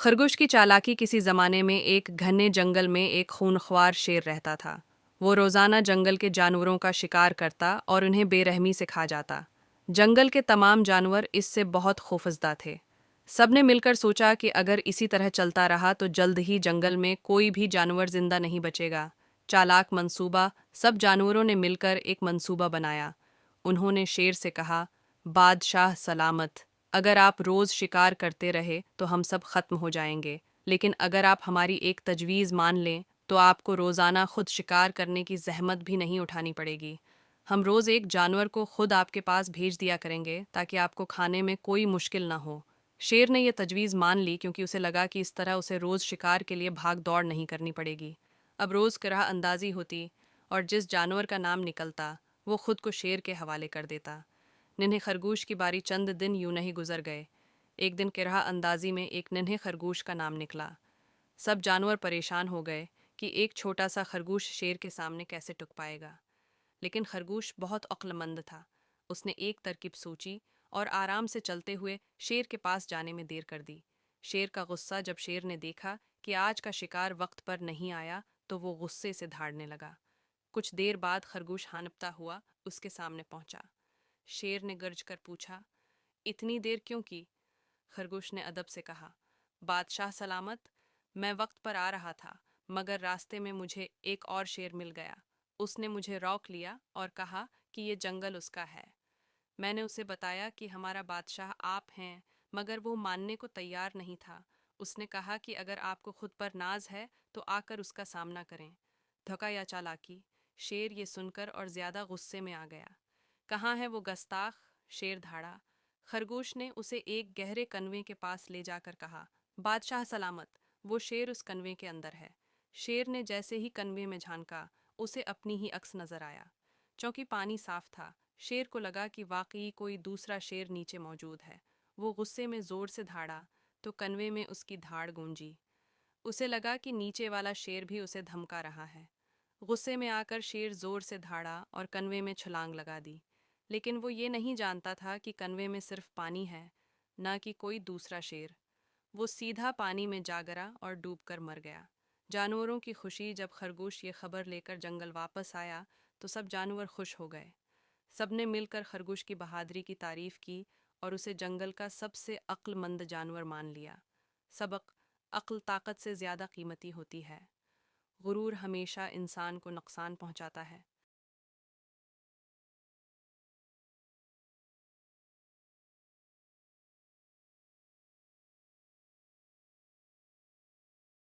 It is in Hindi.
खरगोश की चालाकी किसी ज़माने में एक घने जंगल में एक खूनख्वार शेर रहता था। वो रोज़ाना जंगल के जानवरों का शिकार करता और उन्हें बेरहमी से खा जाता। जंगल के तमाम जानवर इससे बहुत खौफजदा थे। सबने मिलकर सोचा कि अगर इसी तरह चलता रहा तो जल्द ही जंगल में कोई भी जानवर जिंदा नहीं बचेगा। चालाक मंसूबा। सब जानवरों ने मिलकर एक मंसूबा बनाया। उन्होंने शेर से कहा, बादशाह सलामत, अगर आप रोज़ शिकार करते रहे तो हम सब ख़त्म हो जाएंगे, लेकिन अगर आप हमारी एक तजवीज़ मान लें तो आपको रोज़ाना खुद शिकार करने की जहमत भी नहीं उठानी पड़ेगी। हम रोज़ एक जानवर को खुद आपके पास भेज दिया करेंगे ताकि आपको खाने में कोई मुश्किल ना हो। शेर ने यह तजवीज़ मान ली क्योंकि उसे लगा कि इस तरह उसे रोज़ शिकार के लिए भाग दौड़ नहीं करनी पड़ेगी। अब रोज़ की राह अंदाज़ी होती और जिस जानवर का नाम निकलता वो खुद को शेर के हवाले कर देता। नन्हे खरगोश की बारी चंद दिन यूं नहीं गुजर गए। एक दिन किराह अंदाजी में एक नन्हे खरगोश का नाम निकला। सब जानवर परेशान हो गए कि एक छोटा सा खरगोश शेर के सामने कैसे टुक पाएगा। लेकिन खरगोश बहुत अक्लमंद था। उसने एक तरकीब सोची और आराम से चलते हुए शेर के पास जाने में देर कर दी। शेर का गुस्सा जब शेर ने देखा कि आज का शिकार वक्त पर नहीं आया तो वो गुस्से से धाड़ने लगा। कुछ देर बाद खरगोश हांफता हुआ उसके सामने पहुंचा। शेर ने गर्ज कर पूछा, इतनी देर क्यों की? खरगोश ने अदब से कहा, बादशाह सलामत, मैं वक्त पर आ रहा था, मगर रास्ते में मुझे एक और शेर मिल गया। उसने मुझे रोक लिया और कहा कि ये जंगल उसका है। मैंने उसे बताया कि हमारा बादशाह आप हैं, मगर वो मानने को तैयार नहीं था। उसने कहा कि अगर आपको खुद पर नाज है तो आकर उसका सामना करें। धोखा या चालाकी? शेर ये सुनकर और ज्यादा गुस्से में आ गया। कहाँ है वो गस्ताख? शेर धाड़ा। खरगोश ने उसे एक गहरे कन्वे के पास ले जाकर कहा, बादशाह सलामत, वो शेर उस कन्वे के अंदर है। शेर ने जैसे ही कन्वे में झांका, उसे अपनी ही अक्स नजर आया। चूंकि पानी साफ था, शेर को लगा कि वाकई कोई दूसरा शेर नीचे मौजूद है। वो गुस्से में जोर से धाड़ा तो कन्वे में उसकी धाड़ गूंजी। उसे लगा कि नीचे वाला शेर भी उसे धमका रहा है। गुस्से में आकर शेर जोर से धाड़ा और कन्वे में छलांग लगा दी। लेकिन वो ये नहीं जानता था कि कन्वे में सिर्फ पानी है, न कि कोई दूसरा शेर। वो सीधा पानी में जा गिरा और डूबकर मर गया। जानवरों की खुशी जब खरगोश ये खबर लेकर जंगल वापस आया तो सब जानवर खुश हो गए। सबने मिलकर खरगोश की बहादुरी की तारीफ की और उसे जंगल का सबसे अक्लमंद जानवर मान लिया। सबक: अक्ल ताकत से ज़्यादा कीमती होती है। गुरूर हमेशा इंसान को नुकसान पहुंचाता है।